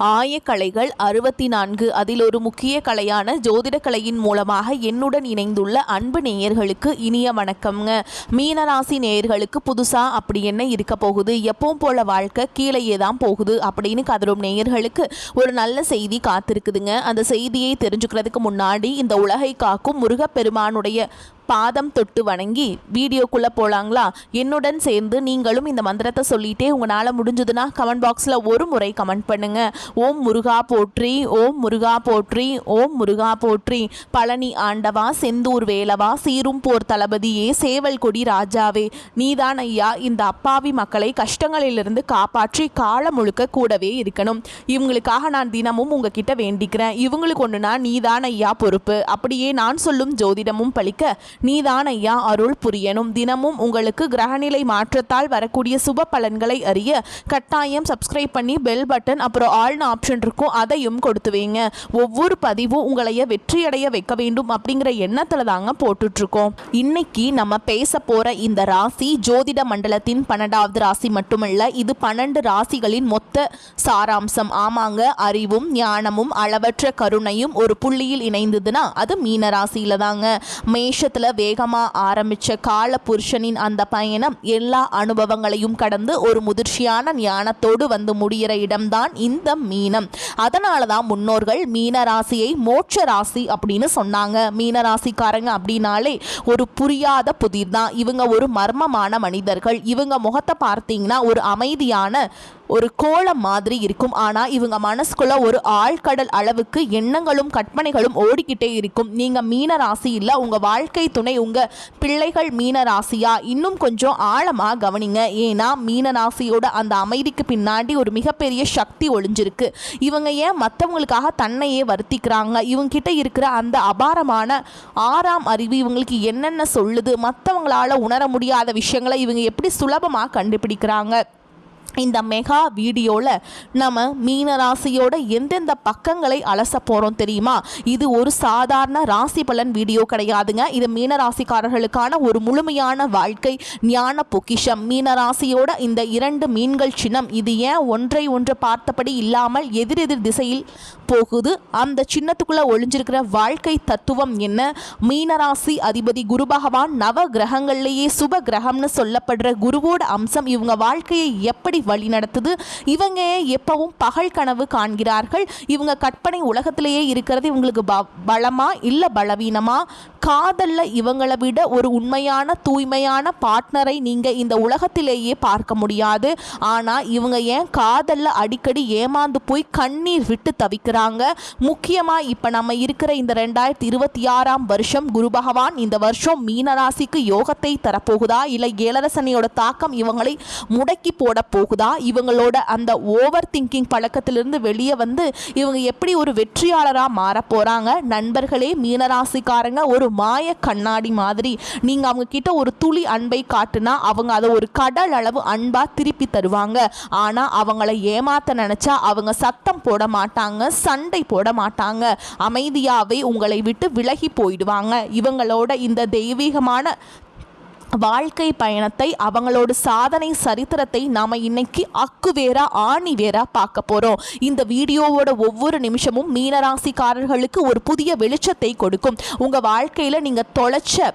ஆயக்கலைகள் 64 அதில் ஒரு முக்கிய கலையான ஜோதிடக்கலையின் மூலமாக என்னுடன் இணைந்துள்ள அன்பு நேயர்களுக்கு இனிய வணக்கம்ங்க. மீனராசி நேயர்களுக்கு புதுசா அப்படி என்ன இருக்க போகுது, எப்பவும் போல வாழ்க்கை கீழேயே தான் போகுது அப்படின்னு கதரும் நேயர்களுக்கு ஒரு நல்ல செய்தி காத்திருக்குதுங்க. அந்த செய்தியை தெரிஞ்சுக்கிறதுக்கு முன்னாடி இந்த உலகை காக்கும் முருகப்பெருமானுடைய பாதம் தொட்டு வணங்கி வீடியோக்குள்ளே போகலாங்களா? என்னுடன் சேர்ந்து நீங்களும் இந்த மந்திரத்தை சொல்லிட்டே உங்களால் முடிஞ்சதுன்னா கமெண்ட் பாக்ஸில் ஒரு முறை கமெண்ட் பண்ணுங்க. ஓம் முருகா போற்றி, ஓம் முருகா போற்றி, ஓம் முருகா போற்றி. பழனி ஆண்டவா, செந்தூர் வேலவா, சீரும் போர் தளபதியே, சேவல் கொடி ராஜாவே, நீதான் ஐயா இந்த அப்பாவி மக்களை கஷ்டங்களிலிருந்து காப்பாற்றி காலம் முழுக்க கூடவே இருக்கணும். இவங்களுக்காக நான் தினமும் உங்ககிட்ட வேண்டிக்கிறேன். இவங்களுக்கு ஒன்றுனா நீதான் ஐயா பொறுப்பு. அப்படியே நான் சொல்லும் ஜோதிடமும் பழிக்க நீதான் ஐயா அருள் புரியணும். தினமும் உங்களுக்கு கிரகநிலை மாற்றத்தால் வரக்கூடிய சுப பலன்களை அறிய கட்டாயம் சப்ஸ்கிரைப் பண்ணி பெல் பட்டன் அப்புறம் ஆல்னு ஆப்ஷன் இருக்கும், அதையும் கொடுத்து வைங்க. ஒவ்வொரு பதிவும் உங்களைய வெற்றியடைய வைக்க வேண்டும் அப்படிங்கிற எண்ணத்துல தாங்க போட்டுட்ருக்கோம். இன்னைக்கு நம்ம பேச போற இந்த ராசி ஜோதிட மண்டலத்தின் 12வது ராசி மட்டுமல்ல, இது 12 ராசிகளின் மொத்த சாராம்சம். ஆமாங்க, அறிவும் ஞானமும் அளவற்ற கருணையும் ஒரு புள்ளியில் இணைந்ததுன்னா அது மீன ராசியில தாங்க. மேஷத்துல வேகமா ஆரம்பிச்ச கால புருஷனின் அந்த பயணம் எல்லா அனுபவங்களையும் கடந்து ஒரு முதிர்ச்சியான ஞானத்தோடு வந்து முடிகிற இடம்தான் இந்த மீனம். அதனாலதான் முன்னோர்கள் மீன ராசியை மோட்ச ராசி அப்படின்னு சொன்னாங்க. மீன ராசிக்காரங்க அப்படின்னாலே ஒரு புரியாத புதிர் தான். இவங்க ஒரு மர்மமான மனிதர்கள். இவங்க முகத்தை பார்த்தீங்கன்னா ஒரு அமைதியான ஒரு கோலம் மாதிரி இருக்கும். ஆனால் இவங்க மனசுக்குள்ள ஒரு ஆழ்கடல் அளவுக்கு எண்ணங்களும் கற்பனைகளும் ஓடிக்கிட்டே இருக்கும். நீங்கள் மீன ராசி இல்லை, உங்கள் வாழ்க்கை துணை உங்கள் பிள்ளைகள் மீன ராசியா? இன்னும் கொஞ்சம் ஆழமாக கவனிங்க. ஏன்னா மீன ராசியோட அந்த அமைதிக்கு பின்னாடி ஒரு மிகப்பெரிய சக்தி ஒளிஞ்சிருக்கு. இவங்க ஏன் மற்றவங்களுக்காக தன்னையே வருத்திக்கிறாங்க? இவங்ககிட்ட இருக்கிற அந்த அபாரமான 6ஆம் அறிவு இவங்களுக்கு என்னென்ன சொல்லுது? மற்றவங்களால உணர முடியாத விஷயங்களை இவங்க எப்படி சுலபமாக கண்டுபிடிக்கிறாங்க? இந்த மெகா வீடியோவில் நம்ம மீனராசியோட எந்தெந்த பக்கங்களை அலச போகிறோம் தெரியுமா? இது ஒரு சாதாரண ராசி பலன் வீடியோ கிடையாதுங்க. இது மீனராசிக்காரர்களுக்கான ஒரு முழுமையான வாழ்க்கை ஞான பொக்கிஷம். மீனராசியோட இந்த 2 மீன்கள் சின்னம், இது ஏன் ஒன்றை ஒன்று பார்த்தபடி இல்லாமல் எதிரெதிர் திசையில் போகுது? அந்த சின்னத்துக்குள்ளே ஒளிஞ்சிருக்கிற வாழ்க்கை தத்துவம் என்ன? மீனராசி அதிபதி குரு பகவான் நவ கிரகங்கள்லேயே சுப கிரகம்னு சொல்லப்படுற குருவோட அம்சம் இவங்க வாழ்க்கையை எப்படி வழி நடத்துது? இவங்க எப்பவும் பகல் கனவு காண்கிறார்கள். இவங்க கற்பனை உலகத்திலேயே இருக்கிறது இவங்களுக்கு பலமா இல்ல பலவீனமா? காதல்ல இவங்களை விட ஒரு உண்மையான தூய்மையான பார்ட்னரை நீங்க இந்த உலகத்திலேயே பார்க்க முடியாது. ஆனா இவங்க ஏன் காதல்ல அடிக்கடி ஏமாந்து போய் கண்ணீர் விட்டு தவிக்கிறாங்க? முக்கியமா இப்ப நம்ம இருக்கிற இந்த 2026ஆம் வருஷம் குரு பகவான் இந்த வருஷம் மீனராசிக்கு யோகத்தை தரப்போகுதா, இல்ல ஏழரசனியோட தாக்கம் இவங்களை முடக்கி போட போகுதா? இவங்களோட அந்த ஓவர் திங்கிங் பழக்கத்திலிருந்து வெளியே வந்து இவங்க எப்படி ஒரு வெற்றியாளராக மாற போறாங்க? நண்பர்களே, மீனராசிக்காரங்க ஒரு மாய கண்ணாடி மாதிரி. நீங்க அவங்க கிட்ட ஒரு துளி அன்பை காட்டுனா அவங்க அதை ஒரு கடல் அளவு அன்பா திருப்பி தருவாங்க. ஆனா அவங்கள ஏமாத்த நினைச்சா அவங்க சத்தம் போட மாட்டாங்க, சண்டை போட மாட்டாங்க, அமைதியாவே உங்களை விட்டு விலகி போயிடுவாங்க. இவங்களோட இந்த தெய்வீகமான வாழ்க்கை பயணத்தை, அவங்களோட சாதனை சரித்திரத்தை நாம இன்னைக்கு அக்கு வேறா ஆணி வேறா பார்க்க போறோம். இந்த வீடியோவோட ஒவ்வொரு நிமிஷமும் மீனராசிக்காரர்களுக்கு ஒரு புதிய வெளிச்சத்தை கொடுக்கும். உங்க வாழ்க்கையில நீங்க தொலைச்ச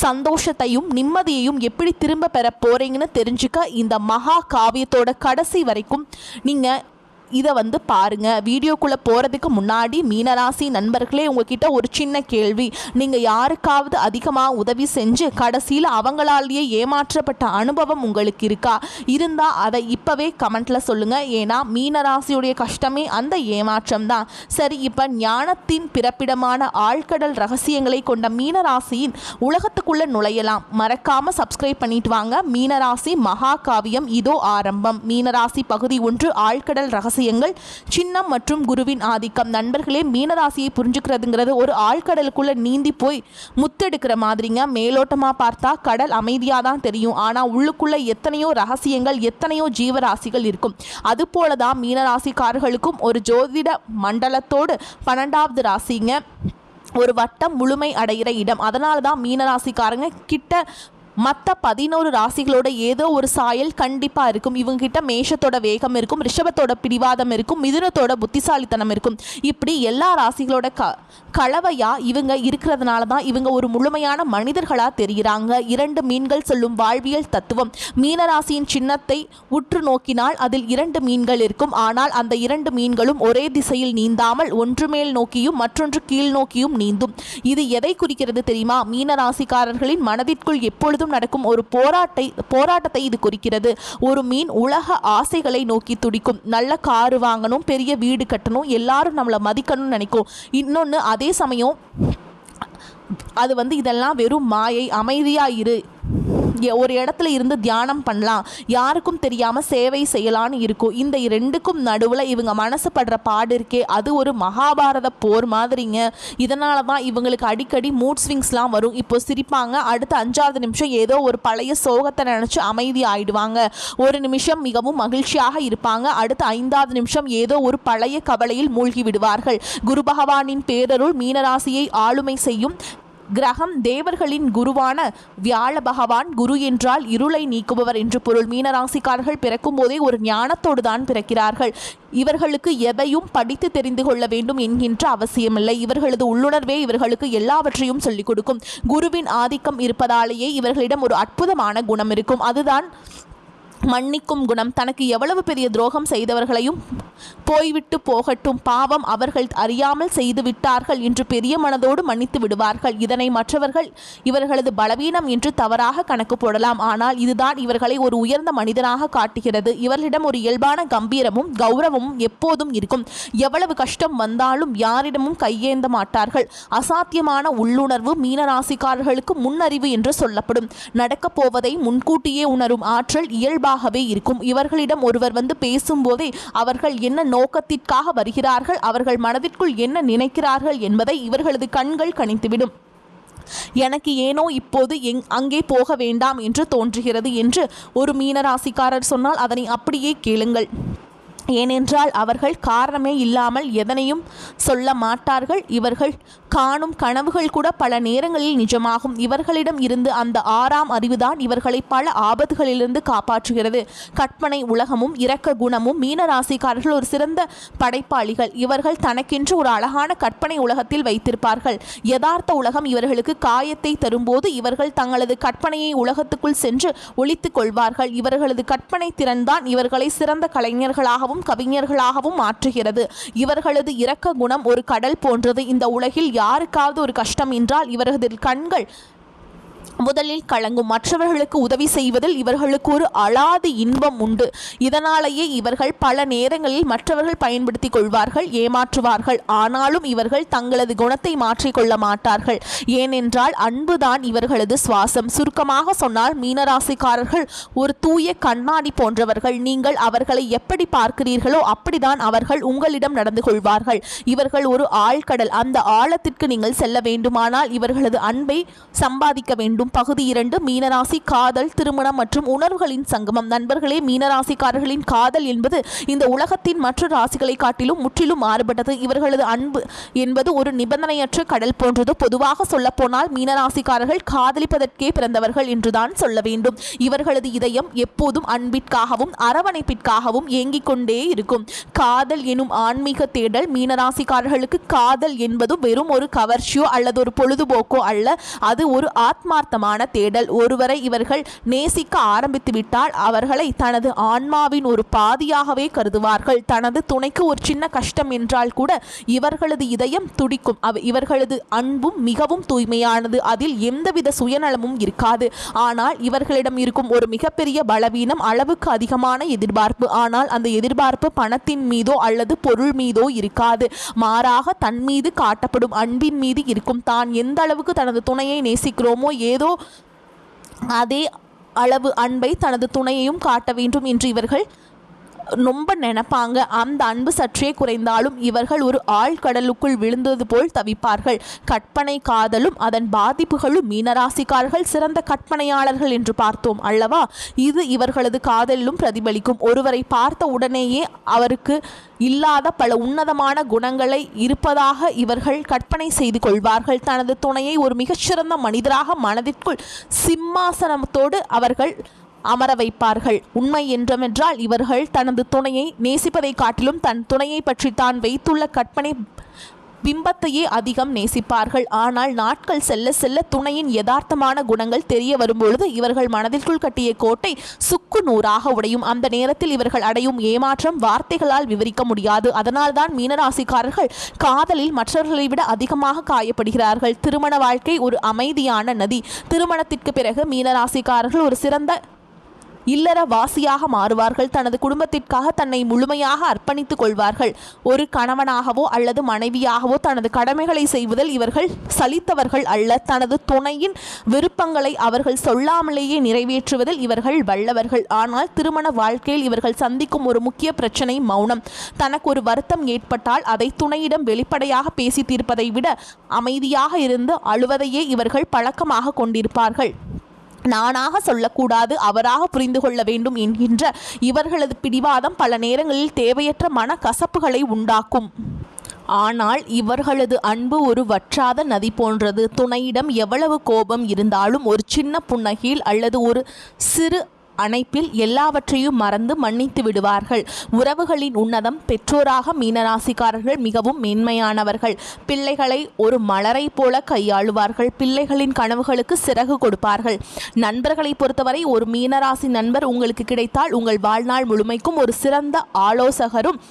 சந்தோஷத்தையும் நிம்மதியையும் எப்படி திரும்ப பெற போறீங்கன்னு தெரிஞ்சுக்க இந்த மகா காவியத்தோட கடைசி வரைக்கும் நீங்க இதை வந்து பாருங்க. வீடியோக்குள்ளே போகிறதுக்கு முன்னாடி மீனராசி நண்பர்களே, உங்ககிட்ட ஒரு சின்ன கேள்வி. நீங்கள் யாருக்காவது அதிகமாக உதவி செஞ்சு கடைசியில் அவங்களாலேயே ஏமாற்றப்பட்ட அனுபவம் உங்களுக்கு இருக்கா? இருந்தால் அதை இப்போவே கமெண்ட்டில் சொல்லுங்கள். ஏன்னா மீனராசியுடைய கஷ்டமே அந்த ஏமாற்றம் தான். சரி, இப்போ ஞானத்தின் பிறப்பிடமான ஆழ்கடல் ரகசியங்களை கொண்ட மீனராசியின் உலகத்துக்குள்ளே நுழையலாம். மறக்காமல் சப்ஸ்கிரைப் பண்ணிட்டு வாங்க. மீனராசி மகா காவியம் இதோ ஆரம்பம். மீனராசி பகுதி 1, ஆழ்கடல் ரகசியம் சின்னம் மற்றும் குருவின் ஆதிக்கம். நண்பர்களே, மீனராசியை புரிஞ்சுக்கிறதுங்கிறது ஒரு ஆழ்கடலுக்குள்ள நீந்தி போய் முத்தெடுக்கிற மாதிரிங்க. மேலோட்டமா பார்த்தா கடல் அமைதியாக தான் தெரியும். ஆனா உள்ளுக்குள்ள எத்தனையோ ரகசியங்கள், எத்தனையோ ஜீவராசிகள் இருக்கும். அது போலதான் மீனராசிக்காரர்களுக்கும் ஒரு ஜோதிட மண்டலத்தோடு 12வது ராசிங்க ஒரு வட்டம் முழுமை அடைகிற இடம். அதனால தான் மீனராசிக்காரங்க கிட்ட மற்ற 11 ராசிகளோட ஏதோ ஒரு சாயல் கண்டிப்பாக இருக்கும். இவங்க கிட்ட மேஷத்தோட வேகம் இருக்கும், ரிஷபத்தோட பிடிவாதம் இருக்கும், மிதுனத்தோட புத்திசாலித்தனம் இருக்கும். இப்படி எல்லா ராசிகளோட கலவையா இவங்க இருக்கிறதுனால தான் இவங்க ஒரு முழுமையான மனிதர்களாக தெரிகிறாங்க. 2 மீன்கள் சொல்லும் வாழ்வியல் தத்துவம். மீனராசியின் சின்னத்தை உற்று நோக்கினால் அதில் 2 மீன்கள் இருக்கும். ஆனால் அந்த 2 மீன்களும் ஒரே திசையில் நீந்தாமல் ஒன்று மேல் நோக்கியும் மற்றொன்று கீழ் நோக்கியும் நீந்தும். இது எதை குறிக்கிறது தெரியுமா? மீனராசிக்காரர்களின் மனதிற்குள் எப்பொழுதும் நடக்கும் ஒரு போராட்டத்தை இது குறிக்கிறது. ஒரு மீன் உலக ஆசைகளை நோக்கி துடிக்கும். நல்ல காரு வாங்கணும், பெரிய வீடு கட்டணும், எல்லாரும் நம்மளை மதிக்கணும்னு நினைக்கும். இன்னொன்று, அதே சமயம் அது இதெல்லாம் வெறும் மாயை, அமைதியாக இரு, ஒரு இடத்துல இருந்து தியானம் பண்ணலாம், யாருக்கும் தெரியாமல் சேவை செய்யலான்னு இருக்கும். இந்த 2க்கும் நடுவில் இவங்க மனசு படுற பாடு இருக்கே, அது ஒரு மகாபாரத போர் மாதிரிங்க. இதனால தான் இவங்களுக்கு அடிக்கடி மூட் ஸ்விங்ஸ்லாம் வரும். இப்போ சிரிப்பாங்க, அடுத்த 5வது நிமிஷம் ஏதோ ஒரு பழைய சோகத்தை நினச்சி அமைதி ஆயிடுவாங்க. ஒரு நிமிஷம் மிகவும் மகிழ்ச்சியாக இருப்பாங்க, அடுத்த 5வது நிமிஷம் ஏதோ ஒரு பழைய கவலையில் மூழ்கி விடுவார்கள். குரு பகவானின் பேரருள் மீனராசியை ஆளுமை செய்யும் கிரகம் தேவர்களின் குருவான வியாழ பகவான். குரு என்றால் இருளை நீக்குபவர் என்று பொருள். மீனராசிக்காரர்கள் பிறக்கும் போதே ஒரு ஞானத்தோடு தான் பிறக்கிறார்கள். இவர்களுக்கு எதையும் படித்து தெரிந்து கொள்ள வேண்டும் என்கின்ற அவசியமில்லை. இவர்களது உள்ளுணர்வே இவர்களுக்கு எல்லாவற்றையும் சொல்லிக் கொடுக்கும். குருவின் ஆதிக்கம் இருப்பதாலேயே இவர்களிடம் ஒரு அற்புதமான குணம் இருக்கும். அதுதான் மன்னிக்கும் குணம். தனக்கு எவ்வளவு பெரிய துரோகம் செய்தவர்களையும் போய்விட்டு போகட்டும், பாவம், அவர்கள் அறியாமல் செய்து விட்டார்கள் என்று பெரிய மனதோடு மன்னித்து விடுவார்கள். இதனை மற்றவர்கள் இவர்களது பலவீனம் என்று தவறாக கணக்கு போடலாம். ஆனால் இதுதான் இவர்களை ஒரு உயர்ந்த மனிதனாக காட்டுகிறது. இவர்களிடம் ஒரு இயல்பான கம்பீரமும் கௌரவமும் எப்போதும் இருக்கும். எவ்வளவு கஷ்டம் வந்தாலும் யாரிடமும் கையேந்த மாட்டார்கள். அசாத்தியமான உள்ளுணர்வு மீனராசிக்காரர்களுக்கு முன்னறிவு என்று சொல்லப்படும். நடக்கப் போவதை முன்கூட்டியே உணரும் ஆற்றல் இயல்பாகவே இருக்கும். இவர்களிடம் ஒருவர் பேசும்போதே அவர்கள் என்ன நோக்கத்திற்காக வருகிறார்கள், அவர்கள் மனதிற்குள் என்ன நினைக்கிறார்கள் என்பதை இவர்களது கண்கள் கணித்துவிடும். எனக்கு ஏனோ இப்போது அங்கே போக வேண்டாம் என்று தோன்றுகிறது என்று ஒரு மீனராசிக்காரர் சொன்னால் அதனை அப்படியே கேளுங்கள். ஏனென்றால் அவர்கள் காரணமே இல்லாமல் எதனையும் சொல்ல மாட்டார்கள். இவர்கள் காணும் கனவுகள் கூட பல நேரங்களில் நிஜமாகும். இவர்களிடம் இருந்து அந்த 6ஆம் அறிவுதான் இவர்களை பல ஆபத்துகளிலிருந்து காப்பாற்றுகிறது. கற்பனை உலகமும் இரக்க குணமும். மீனராசிக்காரர்கள் ஒரு சிறந்த படைப்பாளிகள். இவர்கள் தனக்கென்று ஒரு அழகான கற்பனை உலகத்தில் வைத்திருப்பார்கள். யதார்த்த உலகம் இவர்களுக்கு காயத்தை தரும்போது இவர்கள் தங்களது கற்பனையை உலகத்துக்குள் சென்று ஒழித்துக் கொள்வார்கள். இவர்களது கற்பனை திறன்தான் இவர்களை சிறந்த கலைஞர்களாகவும் கவிஞர்களாகவும் மாற்றுகிறது. இவர்களது இரக்க குணம் ஒரு கடல் போன்றது. இந்த உலகில் யாருக்காவது ஒரு கஷ்டம் என்றால் இவர்களது கண்கள் முதலில் கலங்கும். மற்றவர்களுக்கு உதவி செய்வதில் இவர்களுக்கு ஒரு அலாதி இன்பம் உண்டு. இதனாலேயே இவர்கள் பல நேரங்களில் மற்றவர்கள் பயன்படுத்திக் கொள்வார்கள், ஏமாற்றுவார்கள். ஆனாலும் இவர்கள் தங்களது குணத்தை மாற்றிக்கொள்ள மாட்டார்கள். ஏனென்றால் அன்புதான் இவர்களது சுவாசம். சுருக்கமாக சொன்னால் மீனராசிக்காரர்கள் ஒரு தூய கண்ணாடி போன்றவர்கள். நீங்கள் அவர்களை எப்படி பார்க்கிறீர்களோ அப்படிதான் அவர்கள் உங்களிடம் நடந்து கொள்வார்கள். இவர்கள் ஒரு ஆழ்கடல். அந்த ஆழத்திற்கு நீங்கள் செல்ல வேண்டுமானால் இவர்களது அன்பை சம்பாதிக்க வேண்டும். பகுதி 2 மீனராசி காதல், திருமணம் மற்றும் உணர்வுகளின் சங்கமம். நண்பர்களே, மீனராசிக்காரர்களின் காதல் என்பது இந்த உலகத்தின் மற்ற ராசிகளை காட்டிலும் முற்றிலும் மாறுபட்டது. இவர்களது அன்பு என்பது ஒரு நிபந்தனையற்ற கடல் போன்றது. பொதுவாக சொல்ல போனால் மீனராசிக்காரர்கள் காதலிப்பதற்கே பிறந்தவர்கள் என்றுதான் சொல்ல வேண்டும். இவர்களது இதயம் எப்போதும் அன்பிற்காகவும் அரவணைப்பிற்காகவும் ஏங்கிக் கொண்டே இருக்கும். காதல் எனும் ஆன்மீக தேடல். மீனராசிக்காரர்களுக்கு காதல் என்பது வெறும் ஒரு கவர்ச்சியோ அல்லது ஒரு பொழுதுபோக்கோ அல்ல. அது ஒரு ஆத்மார்த்தமான தேடல். ஒருவரை இவர்கள் நேசிக்க ஆரம்பித்து விட்டால் அவர்களை தனது ஆன்மாவின் ஒரு பாதியாகவே கருதுவார்கள். தனது துணைக்கு ஒரு சின்ன கஷ்டம் என்றால் கூட இவர்களது இதயம் துடிக்கும். இவர்களது அன்பும் மிகவும் தூய்மையானது. அதில் எந்தவித சுயநலமும் இருக்காது. ஆனால் இவர்களிடம் இருக்கும் ஒரு மிகப்பெரிய பலவீனம் அளவுக்கு அதிகமான எதிர்பார்ப்பு. ஆனால் அந்த எதிர்பார்ப்பு பணத்தின் மீதோ அல்லது பொருள் மீதோ இருக்காது. மாறாக தன் மீது காட்டப்படும் அன்பின் மீது இருக்கும். தான் எந்த அளவுக்கு தனது துணையை நேசிக்கிறோமோ ஏதோ அதே அளவு அன்பை தனது துணையையும் காட்ட வேண்டும் என்று இவர்கள் ரொம்ப நினைப்பாங்க. அந்த அன்பு சற்றே குறைந்தாலும் இவர்கள் ஒரு ஆழ்கடலுக்குள் விழுந்தது போல் தவிப்பார்கள். கற்பனை காதலும் அதன் பாதிப்புகளும். மீனராசிக்காரர்கள் சிறந்த கற்பனையாளர்கள் என்று பார்த்தோம் அல்லவா? இது இவர்களது காதலிலும் பிரதிபலிக்கும். ஒருவரை பார்த்த உடனேயே அவருக்கு இல்லாத பல உன்னதமான குணங்களை இருப்பதாக இவர்கள் கற்பனை செய்து கொள்வார்கள். தனது துணையை ஒரு மிகச்சிறந்த மனிதராக மனதிற்குள் சிம்மாசனத்தோடு அவர்கள் அமர வைப்பார்கள். உண்மை என்றால் இவர்கள் தனது துணையை நேசிப்பதை காட்டிலும் தன் துணையை பற்றி தான் வைத்துள்ள கற்பனை பிம்பத்தையே அதிகம் நேசிப்பார்கள். ஆனால் நாட்கள் செல்ல செல்ல துணையின் யதார்த்தமான குணங்கள் தெரிய வரும்பொழுது இவர்கள் மனதிற்குள் கட்டிய கோட்டை சுக்கு நூறாக உடையும். அந்த நேரத்தில் இவர்கள் அடையும் ஏமாற்றம் வார்த்தைகளால் விவரிக்க முடியாது. அதனால்தான் மீனராசிக்காரர்கள் காதலில் மற்றவர்களை விட அதிகமாக காயப்படுகிறார்கள். திருமண வாழ்க்கை ஒரு அமைதியான நதி. திருமணத்திற்கு பிறகு மீனராசிக்காரர்கள் ஒரு சிறந்த இல்லற வாசியாக மாறுவார்கள். தனது குடும்பத்திற்காக தன்னை முழுமையாக அர்ப்பணித்துக் கொள்வார்கள். ஒரு கணவனாகவோ அல்லது மனைவியாகவோ தனது கடமைகளை செய்வதில் இவர்கள் சலித்தவர்கள் அல்ல. தனது துணையின் விருப்பங்களை அவர்கள் சொல்லாமலேயே நிறைவேற்றுவதில் இவர்கள் வல்லவர்கள். ஆனால் திருமண வாழ்க்கையில் இவர்கள் சந்திக்கும் ஒரு முக்கிய பிரச்சனை மௌனம். தனக்கு ஒரு வருத்தம் ஏற்பட்டால் அதை துணையிடம் வெளிப்படையாக பேசி தீர்ப்பதை விட அமைதியாக இருந்து அழுவதையே இவர்கள் பழக்கமாக கொண்டிருப்பார்கள். நானாக சொல்லக்கூடாது, அவராக புரிந்து கொள்ள வேண்டும் என்கின்ற இவர்களது பிடிவாதம் பல நேரங்களில் தேவையற்ற மன கசப்புகளை உண்டாக்கும். ஆனால் இவர்களது அன்பு ஒரு வற்றாத நதி போன்றது. துணையிடம் எவ்வளவு கோபம் இருந்தாலும் ஒரு சின்ன புன்னகையில் அல்லது ஒரு சிறு அணைப்பில் எல்லாவற்றையும் மறந்து மன்னித்து விடுவார்கள். உறவுகளின் உன்னதம். பெற்றோராக மீனராசிக்காரர்கள் மிகவும் மேன்மையானவர்கள். பிள்ளைகளை ஒரு மலரை போல கையாளுவார்கள். பிள்ளைகளின் கனவுகளுக்கு சிறகு கொடுப்பார்கள். நண்பர்களை பொறுத்தவரை ஒரு மீனராசி நண்பர் உங்களுக்கு கிடைத்தால் உங்கள் வாழ்நாள் முழுமைக்கும் ஒரு சிறந்த ஆலோசகரும்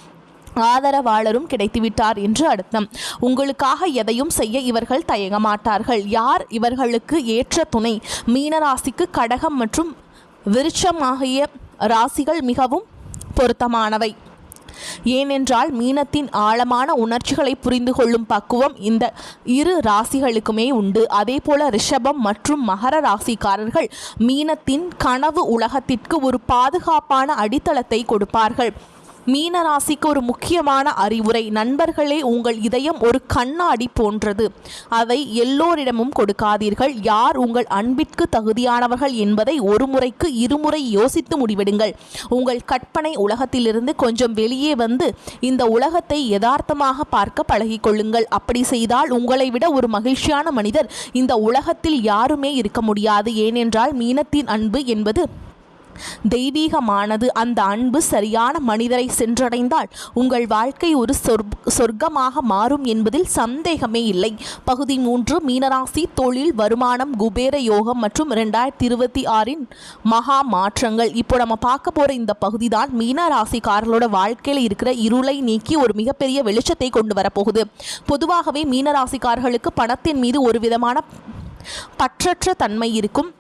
ஆதரவாளரும் கிடைத்துவிட்டார் என்று அர்த்தம். உங்களுக்காக எதையும் செய்ய இவர்கள் தயங்க மாட்டார்கள். யார் இவர்களுக்கு ஏற்ற துணை? மீனராசிக்கு கடகம் மற்றும் விருட்சம் ஆகிய ராசிகள் மிகவும் பொருத்தமானவை. ஏனென்றால் மீனத்தின் ஆழமான உணர்ச்சிகளை புரிந்து கொள்ளும் பக்குவம் இந்த இரு ராசிகளுக்குமே உண்டு. அதே போல ரிஷபம் மற்றும் மகர ராசிக்காரர்கள் மீனத்தின் கனவு உலகத்திற்கு ஒரு பாதுகாப்பான அடித்தளத்தை கொடுப்பார்கள். மீனராசிக்கு ஒரு முக்கியமான அறிவுரை: நண்பர்களே, உங்கள் இதயம் ஒரு கண்ணாடி போன்றது. அதை எல்லோரிடமும் கொடுக்காதீர்கள். யார் உங்கள் அன்பிற்கு தகுதியானவர்கள் என்பதை ஒரு முறைக்கு இருமுறை யோசித்து முடிவெடுங்கள். உங்கள் கற்பனை உலகத்திலிருந்து கொஞ்சம் வெளியே வந்து இந்த உலகத்தை யதார்த்தமாக பார்க்க பழகிக்கொள்ளுங்கள். அப்படி செய்தால் உங்களை விட ஒரு மகிழ்ச்சியான மனிதர் இந்த உலகத்தில் யாருமே இருக்க முடியாது. ஏனென்றால் மீனத்தின் அன்பு என்பது தெய்வீகமானது. அந்த அன்பு சரியான மனிதரை சென்றடைந்தால் உங்கள் வாழ்க்கை ஒரு சொர்க்கமாக மாறும் என்பதில் சந்தேகமே இல்லை. பகுதி 3 மீனராசி தொழில், வருமானம், குபேர யோகம் மற்றும் 2026 மகா மாற்றங்கள். இப்போ நம்ம பார்க்க போகிற இந்த பகுதி தான் மீனராசிக்காரர்களோட வாழ்க்கையில் இருக்கிற இருளை நீக்கி ஒரு மிகப்பெரிய வெளிச்சத்தை கொண்டு வரப்போகுது. பொதுவாகவே மீனராசிக்காரர்களுக்கு பணத்தின் மீது ஒரு விதமான பற்றற்ற தன்மை இருக்கும்.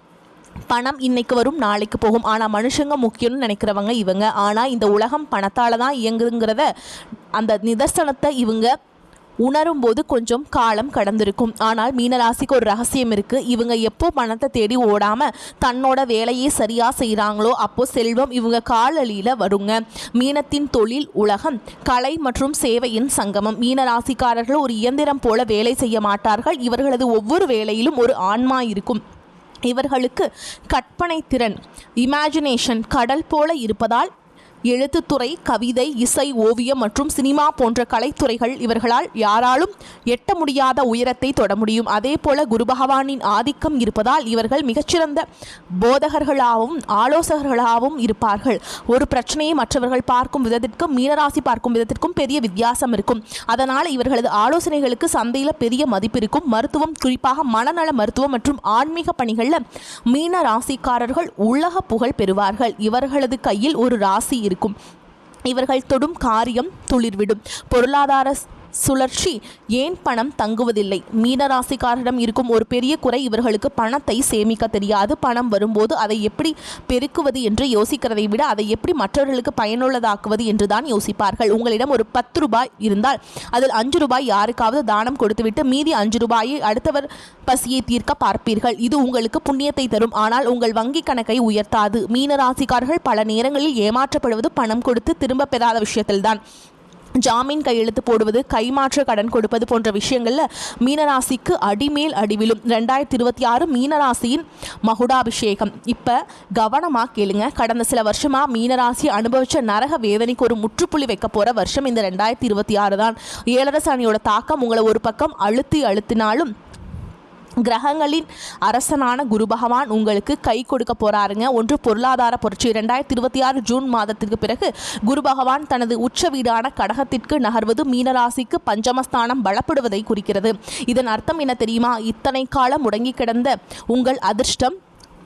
பணம் இன்னைக்கு வரும் நாளைக்கு போகும். ஆனால் மனுஷங்க முக்கியம்னு நினைக்கிறவங்க இவங்க. ஆனால் இந்த உலகம் பணத்தால் தான் இயங்குங்கிறத அந்த நிதர்சனத்தை இவங்க உணரும் போது கொஞ்சம் காலம் கடந்திருக்கும். ஆனால் மீனராசிக்கு ஒரு ரகசியம் இருக்குது. இவங்க எப்போ பணத்தை தேடி ஓடாமல் தன்னோட வேலையை சரியாக செய்கிறாங்களோ அப்போ செல்வம் இவங்க காலடியில் வருங்க. மீனத்தின் தொழில் உலகம் கலை மற்றும் சேவையின் சங்கமம். மீனராசிக்காரர்கள் ஒரு இயந்திரம் போல வேலை செய்ய மாட்டார்கள். இவர்களது ஒவ்வொரு வேலையிலும் ஒரு ஆன்மா இருக்கும். இவர்களுக்கு கற்பனை திறன், இமேஜினேஷன் கடல் போல இருப்பதால் எழுத்துத்துறை, கவிதை, இசை, ஓவியம் மற்றும் சினிமா போன்ற கலைத்துறைகள் இவர்களால் யாராலும் எட்ட முடியாத உயரத்தை தொட முடியும். அதே போல குரு பகவானின் ஆதிக்கம் இருப்பதால் இவர்கள் மிகச்சிறந்த போதகர்களாகவும் ஆலோசகர்களாகவும் இருப்பார்கள். ஒரு பிரச்சனையை மற்றவர்கள் பார்க்கும் விதத்திற்கும் மீனராசி பார்க்கும் விதத்திற்கும் பெரிய வித்தியாசம் இருக்கும். அதனால் இவர்களது ஆலோசனைகளுக்கு சந்தையில் பெரிய மதிப்பு இருக்கும். மருத்துவம், குறிப்பாக மனநல மருத்துவம் மற்றும் ஆன்மீக பணிகளில் மீனராசிக்காரர்கள் உலக புகழ் பெறுவார்கள். இவர்களது கையில் ஒரு ராசி இருக்கும். இவர்கள் தொடும் காரியம் துளிர்விடும். பொருளாதார சுழற்சி ஏன் பணம் தங்குவதில்லை? மீனராசிக்காரரிடம் இருக்கும் ஒரு பெரிய குறை, இவர்களுக்கு பணத்தை சேமிக்க தெரியாது. பணம் வரும்போது அதை எப்படி பெருக்குவது என்று யோசிக்கிறதை விட அதை எப்படி மற்றவர்களுக்கு பயனுள்ளதாக்குவது என்றுதான் யோசிப்பார்கள். உங்களிடம் ஒரு 10 ரூபாய் இருந்தால் அதில் 5 ரூபாய் யாருக்காவது தானம் கொடுத்துவிட்டு மீதி 5 ரூபாயை அடுத்தவர் பசியை தீர்க்க பார்ப்பீர்கள். இது உங்களுக்கு புண்ணியத்தை தரும், ஆனால் உங்கள் வங்கி கணக்கை உயர்த்தாது. மீனராசிக்காரர்கள் பல நேரங்களில் ஏமாற்றப்படுவது பணம் கொடுத்து திரும்ப பெறாத விஷயத்தில்தான். ஜாமீன் கையெழுத்து போடுவது, கைமாற்று கடன் கொடுப்பது போன்ற விஷயங்கள்ல மீனராசிக்கு அடிமேல் அடிவிலும். 2026 மீனராசியின் மகுடாபிஷேகம். இப்போ கவனமாக கேளுங்க. கடந்த சில வருஷமாக மீனராசி அனுபவிச்ச நரக வேதனைக்கு ஒரு முற்றுப்புள்ளி வைக்க போகிற வருஷம் இந்த 2026 தான். ஏழரை சனியோட தாக்கம் உங்களை ஒரு பக்கம் அழுத்தினாலும் கிரகங்களின் அரசனான குரு பகவான் உங்களுக்கு கை கொடுக்க போறாருங்க. ஒன்று பொருளாதார புரட்சி. 2026 ஜூன் மாதத்திற்கு பிறகு குரு பகவான் தனது உச்ச வீடான கடகத்திற்கு நகர்வது மீனராசிக்கு பஞ்சமஸ்தானம் பலப்படுவதை குறிக்கிறது. இதன் அர்த்தம் என்ன தெரியுமா? இத்தனை காலம் முடங்கி கிடந்த உங்கள் அதிர்ஷ்டம்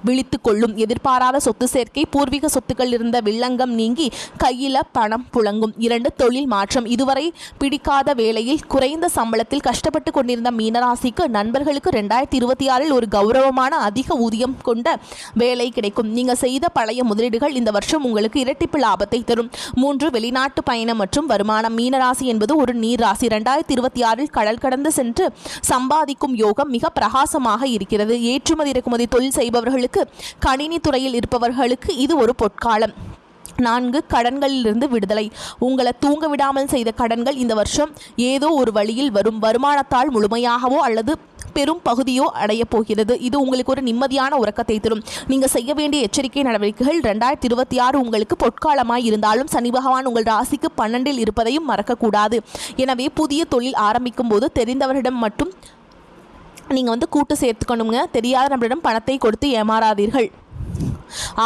விழித்து கொள்ளும். எதிர்பாராத சொத்து சேர்க்கை, பூர்வீக சொத்துக்கள் இருந்த வில்லங்கம் நீங்கி கையில் பணம் புழங்கும். 2 தொழில் மாற்றம். இதுவரை பிடிக்காத வேலையில் குறைந்த சம்பளத்தில் கஷ்டப்பட்டு கொண்டிருந்த மீனராசிக்கு நண்பர்களுக்கு 2026 ஒரு கௌரவமான அதிக ஊதியம் கொண்ட வேலை கிடைக்கும். நீங்கள் செய்த பழைய முதலீடுகள் இந்த வருஷம் உங்களுக்கு இரட்டிப்பு லாபத்தை தரும். 3 வெளிநாட்டு பயணம் மற்றும் வருமானம். மீனராசி என்பது ஒரு நீர் ராசி. 2026 கடல் கடந்து சென்று சம்பாதிக்கும் யோகம் மிக பிரகாசமாக இருக்கிறது. ஏற்றுமதி இறக்குமதி தொழில் செய்பவர்களுக்கு, கணினி துறையில் இருப்பவர்களுக்கு இது ஒரு பொற்காலம். 4 கடன்களிலிருந்து விடுதலை. உங்களை தூங்க விடாமல் செய்த கடன்கள் இந்த வருஷம் ஏதோ ஒரு வழியில் வரும். வருமானத்தால் முழுமையாகவோ அல்லது பெரும் பகுதியோ அடைய போகிறது. இது உங்களுக்கு ஒரு நிம்மதியான உறக்கத்தை தரும். நீங்கள் செய்ய வேண்டிய எச்சரிக்கை நடவடிக்கைகள். 2026 உங்களுக்கு பொற்காலமாய் இருந்தாலும் சனி பகவான் உங்கள் ராசிக்கு 12இல் இருப்பதையும் மறக்கக்கூடாது. எனவே புதிய தொழில் ஆரம்பிக்கும் போது தெரிந்தவரிடம் மட்டும் நீங்கள் கூட்டு சேர்த்துக்கணுங்க. தெரியாத நம்மளிடம் பணத்தை கொடுத்து ஏமாறாதீர்கள்.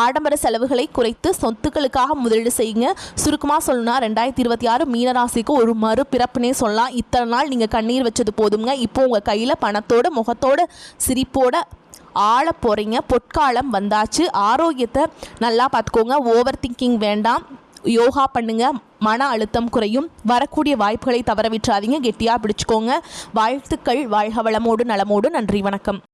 ஆடம்பர செலவுகளை குறைத்து சொத்துக்களுக்காக முதலீடு செய்யுங்க. சுருக்கமாக சொல்லணும்னா 2026 மீனராசிக்கு ஒரு மறுபிறப்புனே சொல்லலாம். இத்தனை நாள் நீங்கள் கண்ணீர் வச்சது போதுங்க. இப்போ உங்கள் கையில் பணத்தோட முகத்தோட சிரிப்போட ஆள போகிறீங்க. பொற்காலம் வந்தாச்சு. ஆரோக்கியத்தை நல்லா பார்த்துக்கோங்க. ஓவர் திங்கிங் வேண்டாம். யோகா பண்ணுங்க. மன அழுத்தம் குறையும். வரக்கூடிய வாய்ப்புகளை தவற விட்டுறாதீங்க. கெட்டியாக பிடிச்சுக்கோங்க. வாழ்த்துக்கள். வாழ்க வளமோடு நலமோடு. நன்றி, வணக்கம்.